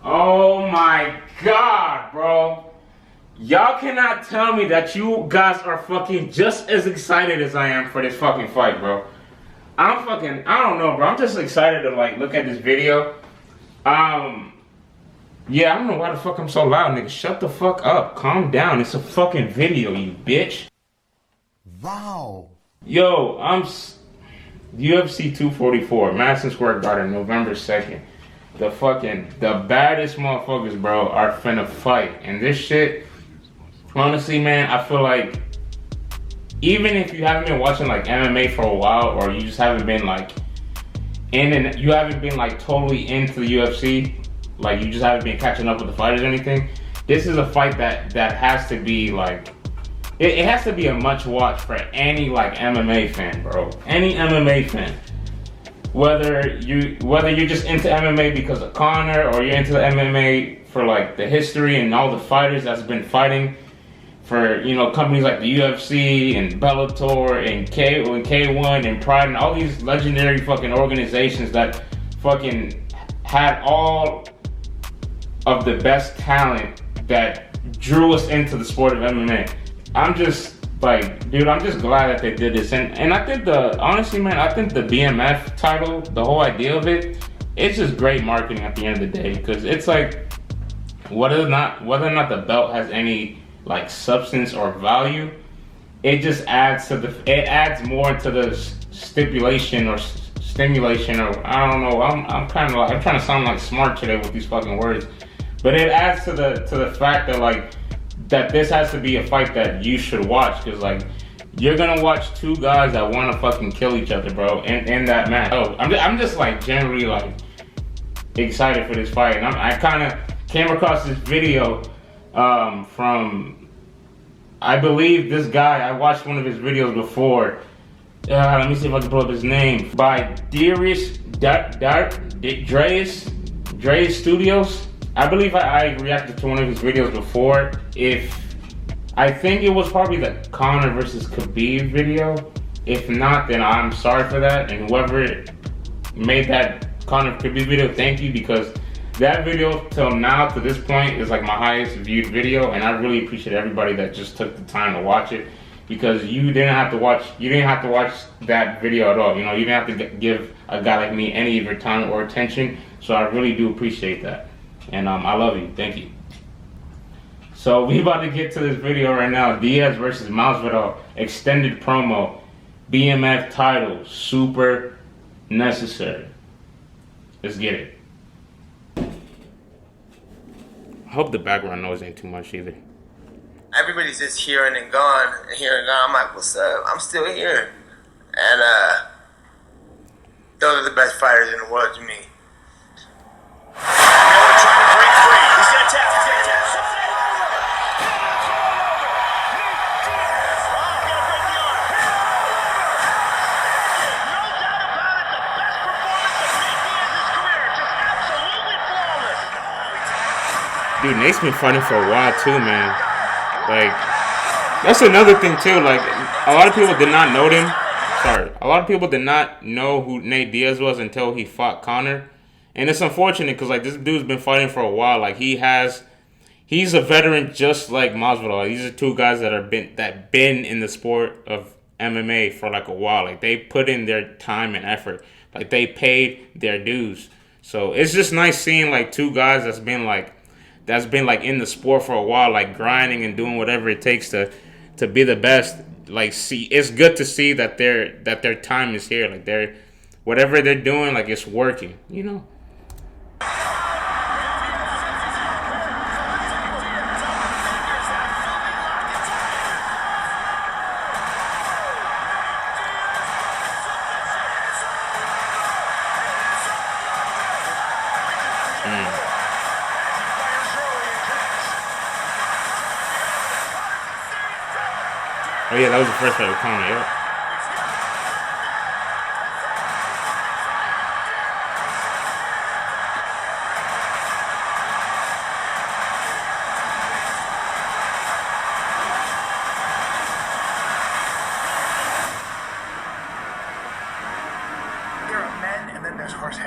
Oh my god, bro. Y'all cannot tell me that you guys are fucking just as excited as I am for this fucking fight, bro. I don't know, bro. I'm just excited to like look at this video. Yeah, I don't know why the fuck I'm so loud, nigga. Shut the fuck up. Calm down. It's a fucking video, you bitch. Wow. Yo, UFC 244, Madison Square Garden, November 2nd. The baddest motherfuckers, bro, are finna fight. And this shit, honestly, man, I feel like even if you haven't been watching like MMA for a while, or you just haven't been like you haven't been like totally into the UFC, like you just haven't been catching up with the fighters or anything, this is a fight that has to be like, it has to be a much watch for any like MMA fan, bro. Any MMA fan. Whether you're just into MMA because of Conor, or you're into the MMA for like the history and all the fighters that's been fighting for, you know, companies like the UFC and Bellator and K1 and Pride and all these legendary fucking organizations that fucking had all of the best talent that drew us into the sport of MMA. I'm just like, dude, I'm just glad that they did this. And I think honestly, man, I think the BMF title, the whole idea of it, it's just great marketing at the end of the day. Because it's like, whether or not the belt has any like substance or value, it just adds more to the stipulation or stimulation, or I don't know. I'm trying to sound like smart today with these fucking words, but it adds to the fact that like that this has to be a fight that you should watch, because like you're gonna watch two guys that want to fucking kill each other, bro, in that match. Oh, I'm just like generally like excited for this fight, and I kind of came across this video from, I believe this guy, I watched one of his videos before. Let me see if I can pull up his name. By Diaz Studios. I believe I reacted to one of his videos before. I think it was probably the Conor versus Khabib video. If not, then I'm sorry for that. And whoever made that Conor Khabib video, thank you, because that video till now, to this point, is like my highest viewed video, and I really appreciate everybody that just took the time to watch it, because you didn't have to watch that video at all. You know, you didn't have to give a guy like me any of your time or attention. So I really do appreciate that, and I love you. Thank you. So we about to get to this video right now. Diaz versus Masvidal extended promo, BMF title, super necessary. Let's get it. I hope the background noise ain't too much either. Everybody's just hearing and gone, and here and gone. I'm like, what's up? I'm still here. And those are the best fighters in the world to me. Miller trying to break free. He's gonna tap. He's gonna tap. Dude, Nate's been fighting for a while too, man. Like, that's another thing too. Like, a lot of people did not know him. A lot of people did not know who Nate Diaz was until he fought Conor. And it's unfortunate because like this dude's been fighting for a while. Like he's a veteran just like Masvidal. Like, these are two guys that been in the sport of MMA for like a while. Like they put in their time and effort. Like they paid their dues. So it's just nice seeing like two guys that's been like in the sport for a while, like grinding and doing whatever it takes to be the best. Like, see, it's good to see that their time is here. Like whatever they're doing, like it's working, you know. Oh yeah, that was the first fight with Conor, yeah. There are men, and then there's horse.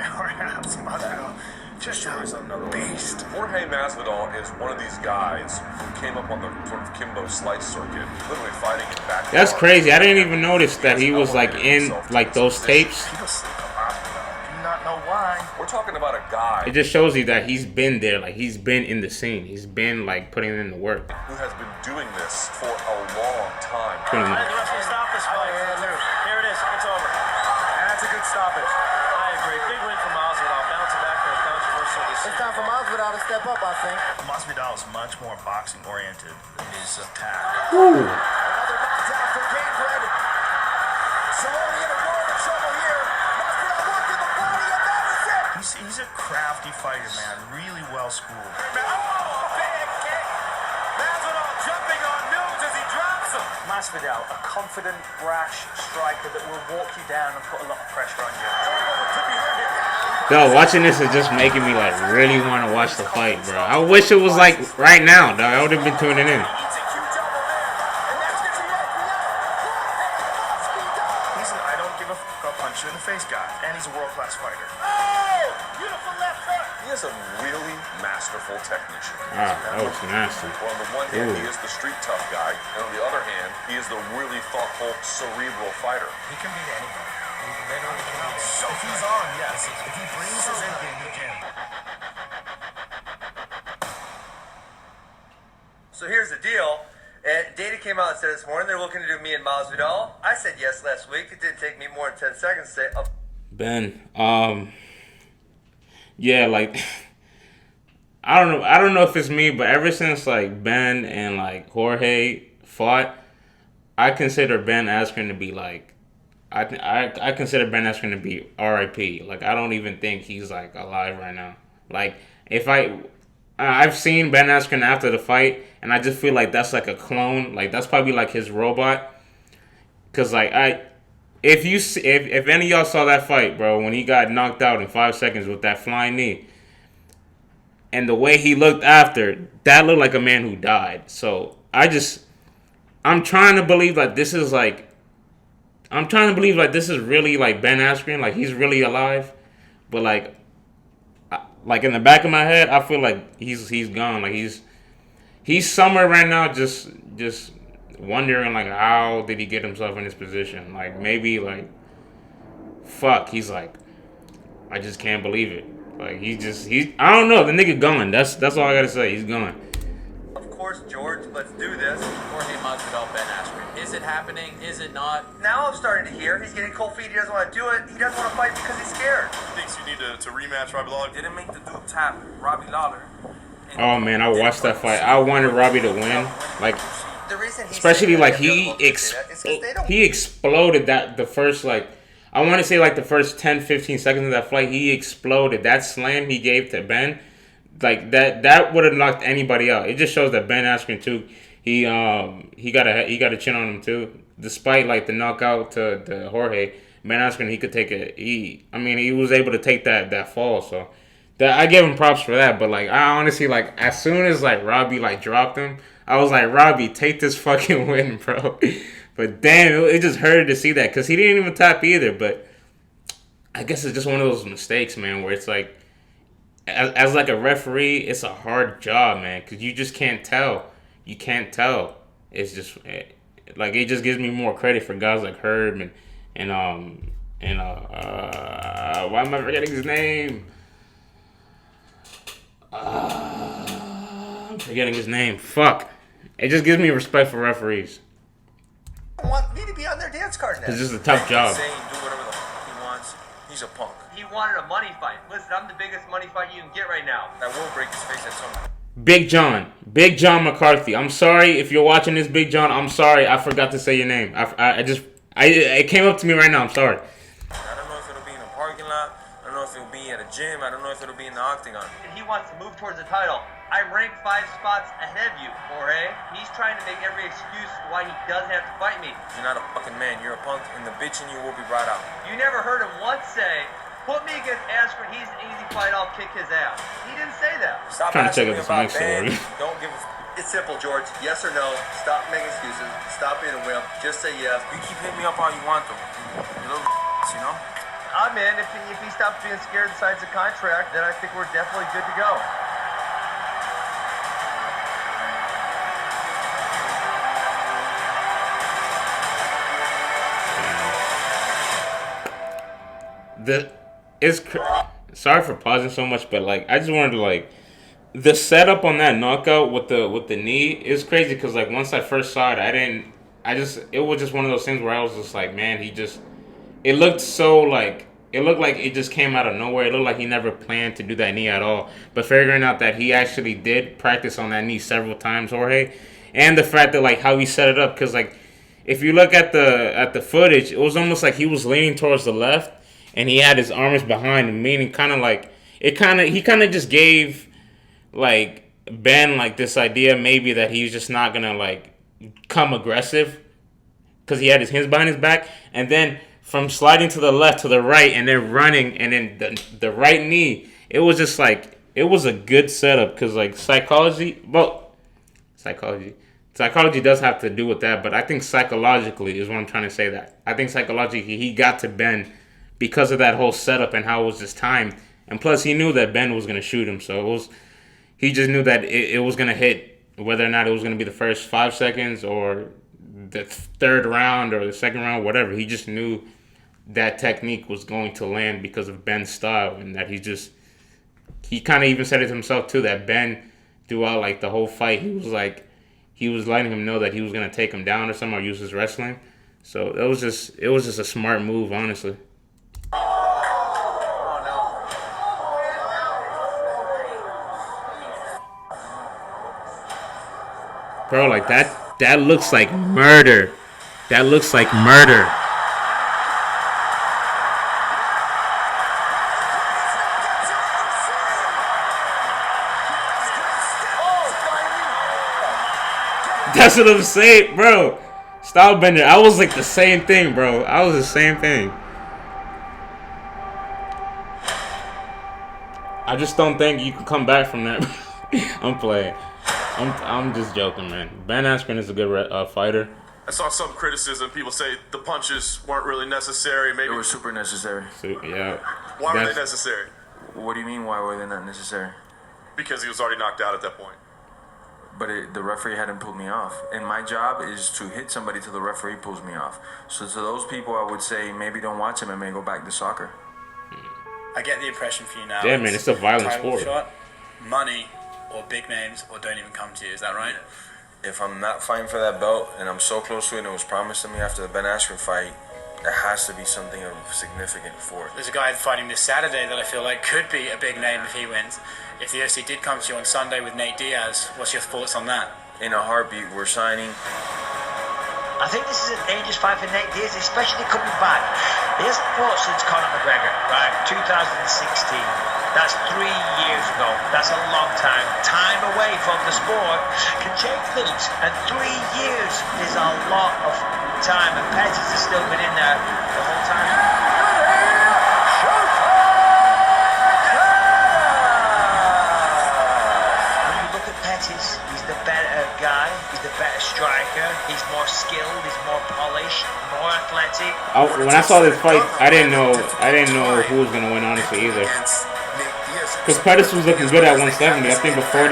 Just is another beast. Jorge Masvidal is one of these guys who came up on the sort of Kimbo Slice circuit, literally fighting in back. That's crazy. I didn't even notice that he was like in like those tapes. People sleep on Masvidal. Do you not know why? We're talking about a guy It just shows you that he's been there, like he's been in the scene. He's been like putting in the work. who has been doing this for a long time. Pretty much. The ref will stop this fight. Here it is. It's over. That's a good stoppage. I agree. Big win for Masvidal. Bouncing back from a controversial decision. It's time for Masvidal to step up, I think. Masvidal is much more boxing oriented in his attack. Another knockdown for Gainbred. Cerrone in a world of trouble here. Masvidal working the body, and that is it. He's a crafty fighter, man. Really well schooled. Big kick. Masvidal jumping on Nunes as he drops him. Masvidal, a confident, brash striker that will walk you down and put a lot of pressure on you. Yo, watching this is just making me like really want to watch the fight, bro. I wish it was like right now, dog. I would have been tuning in. He's an I don't give a fuck, I'll punch you in the face guy. And he's a world-class fighter. Beautiful left hook. He is a really masterful technician. Ah, that was nasty. Well, on the one hand, Ooh. he is the street tough guy, and on the other hand, he is the really thoughtful, cerebral fighter. He can beat anybody. He literally can beat anybody. If he's on, yes. If he brings his A game, he can. So here's the deal. Data came out and said this morning they're looking to do me and Masvidal. I said yes last week. It didn't take me more than 10 seconds to say, oh. Ben, yeah, like I don't know if it's me, but ever since like Ben and like Jorge fought, I consider Ben Askren to be like I consider Ben Askren to be RIP. Like I don't even think he's like alive right now. Like if I've seen Ben Askren after the fight, and I just feel like that's like a clone. Like that's probably like his robot. Cause like if any of y'all saw that fight, bro, when he got knocked out in 5 seconds with that flying knee, and the way he looked after, that looked like a man who died. So I'm trying to believe like this is like. I'm trying to believe like this is really like Ben Askren, like he's really alive, but like in the back of my head, I feel like he's gone. Like he's somewhere right now, just wondering like how did he get himself in this position? Like maybe like fuck, he's like I just can't believe it. Like he's I don't know, the nigga gone. That's all I gotta say. He's gone. Of course, George, let's do this. Jorge Masvidal, Ben Askren. Is it happening? Is it not? Now I'm starting to hear he's getting cold feet. He doesn't want to do it. He doesn't want to fight because he's scared. He thinks you need to rematch Robbie Lawler. Didn't make the dude tap Robbie Lawler. Oh man, I watched that fight. I wanted Robbie to win. Like The reason he's especially saying like that he everyone can say that is 'cause they don't- he exploded that the first like I want to say like the first 10-15 seconds of that fight. He exploded. That slam he gave to Ben, like that would have knocked anybody out. It just shows that Ben Askren too. He got a chin on him too. Despite like the knockout to Jorge, Ben Askren, he could take he was able to take that fall. So that I give him props for that. But like I honestly like as soon as like Robbie like dropped him, I was like, Robbie, take this fucking win, bro. But damn, it just hurted to see that because he didn't even tap either. But I guess it's just one of those mistakes, man, where it's like as like a referee, it's a hard job, man, because you just can't tell. You can't tell. It's just like it just gives me more credit for guys like Herb and why am I forgetting his name? I'm forgetting his name. Fuck. It just gives me respect for referees. want me to be on their dance card It's next. just a tough job. Saying do whatever the fuck he wants. He's a punk. He wanted a money fight. Listen, I'm the biggest money fight you can get right now. I will break his face at some point. Big John McCarthy. I'm sorry if you're watching this, Big John. I'm sorry, I forgot to say your name. It came up to me right now. I'm sorry. I don't know if it'll be in a parking lot. I don't know if it'll be at a gym. I don't know if it'll be in the octagon. And he wants to move towards the title. I rank 5 spots ahead of you, Jorge. He's trying to make every excuse why he doesn't have to fight me. You're not a fucking man. You're a punk, and the bitch in you will be brought out. You never heard him once say, put me against Askren, he's an easy fight, I'll kick his ass. He didn't say that. Stop Trying to check asking out me this about next Ben. story. Don't give a It's simple, George. Yes or no. Stop making excuses. Stop being a wimp. Just say yes. You keep hitting me up all you want, though. You little you know? I'm in. If he stops being scared and signs a contract, then I think we're definitely good to go. Sorry for pausing so much, but like I just wanted to like the setup on that knockout with the knee is crazy because like once I first saw it, it was just one of those things where I was just like, man, it looked so like it looked like it just came out of nowhere. It looked like he never planned to do that knee at all. But figuring out that he actually did practice on that knee several times, Jorge, and the fact that like how he set it up, because like if you look at the footage, it was almost like he was leaning towards the left and he had his arms behind him, meaning kind of like he kind of just gave like Ben like this idea maybe that he's just not gonna like come aggressive because he had his hands behind his back, and then from sliding to the left to the right and then running and then the right knee, it was just like it was a good setup because like psychology does have to do with that, but I think psychologically is what I'm trying to say. That I think psychologically he got to Ben because of that whole setup and how it was just timed, and plus he knew that Ben was gonna shoot him, so he just knew that it was gonna hit, whether or not it was gonna be the first 5 seconds or the third round or the second round, whatever. He just knew that technique was going to land because of Ben's style, and that he kind of even said it himself too, that Ben throughout like the whole fight he was letting him know that he was gonna take him down or something or use his wrestling. So it was just a smart move, honestly. Bro, like that looks like murder. That looks like murder. That's what I'm saying, bro. Style bender. I was like the same thing, bro. I was the same thing. I just don't think you can come back from that. I'm playing. I'm just joking, man. Ben Askren is a good fighter. I saw some criticism. People say the punches weren't really necessary. Maybe They were super necessary. Yeah. Why were they necessary? What do you mean, why were they not necessary? Because he was already knocked out at that point. But the referee hadn't pulled me off. And my job is to hit somebody till the referee pulls me off. So to those people, I would say maybe don't watch him and may go back to soccer. I get the impression for you now. Yeah, man, it's a violent sport. Shot, money, or big names, or don't even come to you. Is that right? If I'm not fighting for that belt and I'm so close to it and it was promised to me after the Ben Askren fight, there has to be something of significant for it. There's a guy fighting this Saturday that I feel like could be a big name if he wins. If the OC did come to you on Sunday with Nate Diaz, what's your thoughts on that? In a heartbeat, we're signing. I think this is a dangerous fight for Nate Diaz, especially coming back. He hasn't fought since Conor McGregor, right? 2016. That's 3 years ago. That's a long time. Time away from the sport can change things. And 3 years is a lot of time. And Pettis has still been in there the whole time. He's the better guy, he's the better striker, he's more skilled, he's more polished, more athletic. When I saw this fight, I didn't know who was gonna win, honestly, either. Because Pettis was looking good at 170. I think before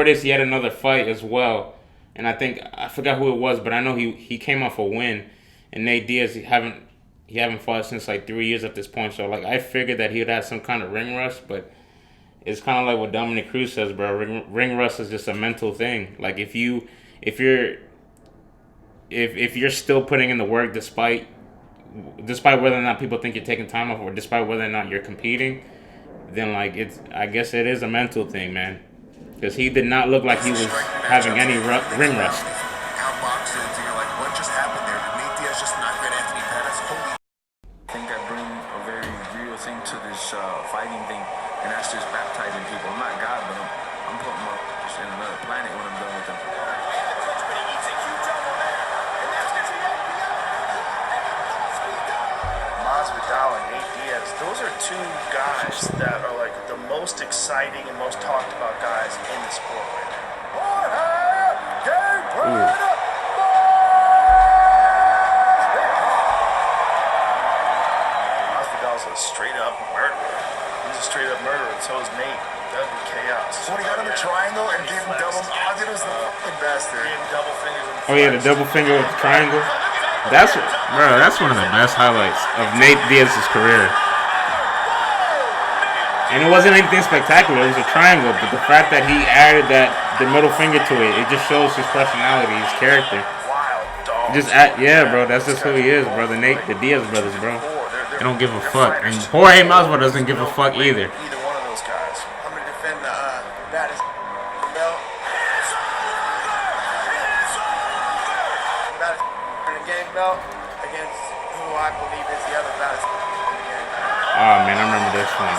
this he had another fight as well, and I forgot who it was, but I know he came off a win. And Nate Diaz, he haven't fought since like 3 years at this point. So like I figured that he would have some kind of ring rust, but it's kind of like what Dominic Cruz says, bro. Ring rust is just a mental thing. Like if you're still putting in the work despite whether or not people think you're taking time off or despite whether or not you're competing, then like I guess it is a mental thing, man. Because he did not look like he was having any ring rust. What just happened there? Did Nate Diaz just knock that Anthony Pettis? Holy. I think I bring a very real thing to this fighting thing, and that's just baptizing people. I'm not God, but I'm putting them up just in another planet when I'm done with them. Masvidal and Nate Diaz, those are two guys that are like the most exciting and most talked about guys in the sport right now. goes Nate. That'd be chaos. When he got in the triangle and gave him double, I think it was the fucking best, dude. Gave him double fingers. Oh yeah, the double finger with the triangle. That's one of the best highlights of Nate Diaz's career. And it wasn't anything spectacular. It was a triangle, but the fact that he added the middle finger to it, it just shows his personality, his character. Yeah, bro, that's just who he is, bro. The Diaz brothers, bro. They don't give a fuck, and Jorge Masvidal doesn't give a fuck either. Either one of those guys. I'm gonna defend the baddest belt. Baddest in the game belt against who I believe is the other baddest in the game. Oh man, I remember this one.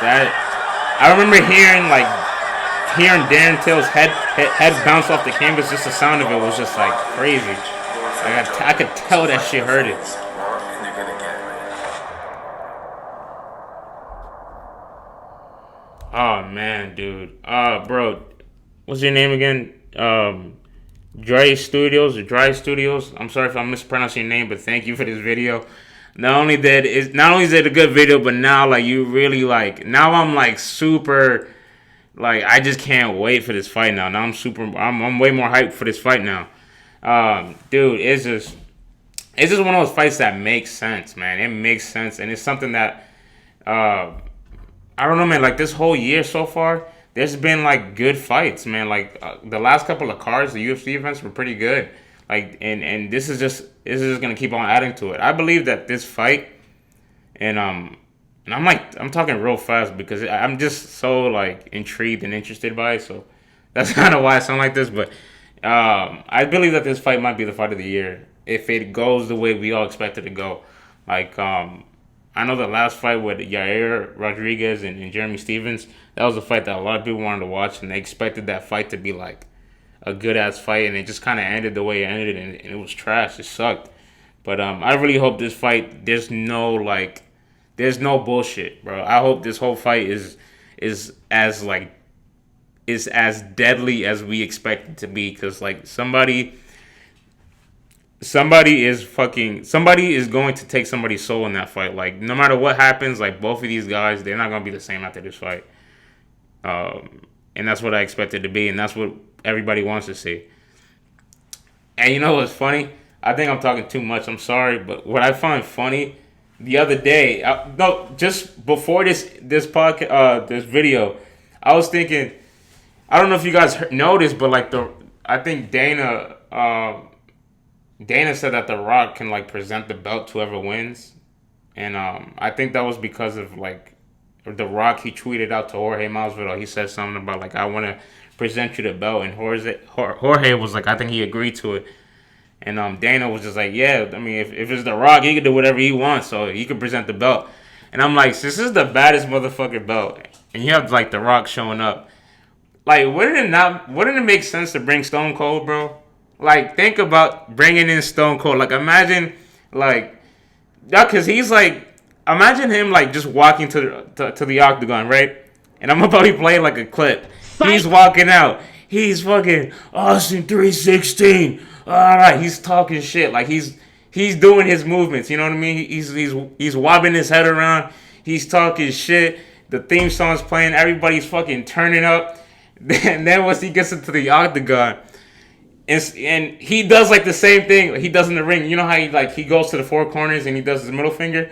I remember hearing Darren Till's head bounce off the canvas. Just the sound of it was just like crazy. Like I could tell that shit hurt it. Oh man, dude. Bro, what's your name again? Dry Studios. I'm sorry if I'm mispronouncing your name, but thank you for this video. Not only is it a good video, but now now I'm super I just can't wait for this fight now. Now I'm way more hyped for this fight now. Dude, it's just one of those fights that makes sense, man. It makes sense, and it's something that I don't know, man. Like this whole year so far, there's been good fights, man. The last couple of cards, the UFC events were pretty good. And this is just gonna keep on adding to it. I believe that this fight, and I'm talking real fast because I'm just so intrigued and interested by it. So that's kind of why I sound like this. But I believe that this fight might be the fight of the year if it goes the way we all expect it to go. I know the last fight with Yair Rodriguez and Jeremy Stephens, that was a fight that a lot of people wanted to watch, and they expected that fight to be a good ass fight, and it just kind of ended the way it ended, and it was trash. It sucked. But I really hope this fight, there's no bullshit, bro. I hope this whole fight is as deadly as we expect it to be, because somebody is going to take somebody's soul in that fight. No matter what happens, both of these guys, they're not gonna be the same after this fight. And that's what I expect it to be, and that's what everybody wants to see. And you know what's funny? I think I'm talking too much. I'm sorry, but what I find funny the other day, just before this podcast, this video, I was thinking, I don't know if you guys noticed, but I think Dana said that The Rock can present the belt to whoever wins, and I think that was because of The Rock. He tweeted out to Jorge Masvidal. He said something about I want to present you the belt, and Jorge was I think he agreed to it, and Dana was just yeah, I mean if it's The Rock, he can do whatever he wants, so he can present the belt. And I'm this is the baddest motherfucking belt, and you have The Rock showing up. Wouldn't it make sense to bring Stone Cold, bro? Think about bringing in Stone Cold. Imagine because he's imagine him just walking to the octagon, right? And I'm about to play a clip. He's walking out. He's fucking Austin 316. All right, he's talking shit. He's doing his movements. You know what I mean? He's wobbling his head around. He's talking shit. The theme song's playing. Everybody's fucking turning up. And then once he gets into the octagon, and he does the same thing he does in the ring. You know how he goes to the four corners and he does his middle finger.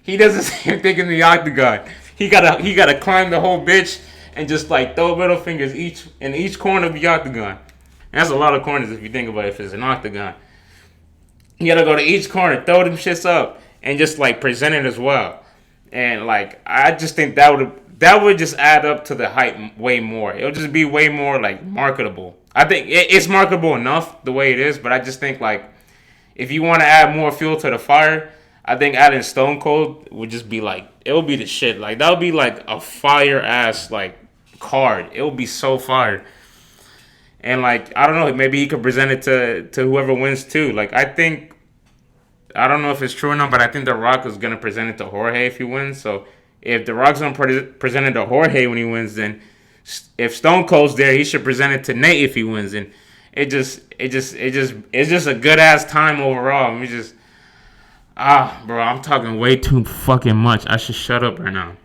He does the same thing in the octagon. He gotta climb the whole bitch and just throw middle fingers in each corner of the octagon. And that's a lot of corners if you think about it, if it's an octagon. You gotta go to each corner, throw them shits up, and just present it as well. And I just think that would just add up to the hype way more. It'll just be way more marketable. I think it's marketable enough the way it is, but I just think if you want to add more fuel to the fire, I think adding Stone Cold would just be it would be the shit. That would be a fire ass card. It would be so fire. And I don't know, maybe he could present it to whoever wins too. I don't know if it's true or not, but I think The Rock is gonna present it to Jorge if he wins. So if The Rock's gonna present it to Jorge when he wins, then if Stone Cold's there, he should present it to Nate if he wins. And it's just a good ass time overall. We just bro, I'm talking way too fucking much. I should shut up right now.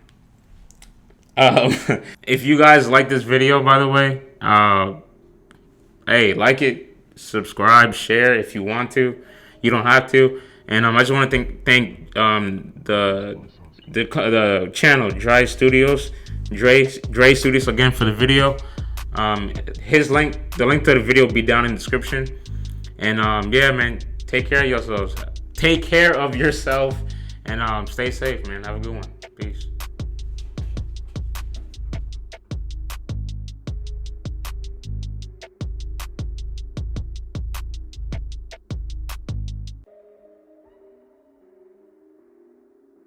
If you guys like this video, by the way, hey, like it, subscribe, share if you want to. You don't have to. And I just want to thank the channel Dre Studios, Dre Studios again for the video. His link, the link to the video will be down in the description. And yeah, man, take care of yourselves. Take care of yourself and stay safe, man. Have a good one. Peace.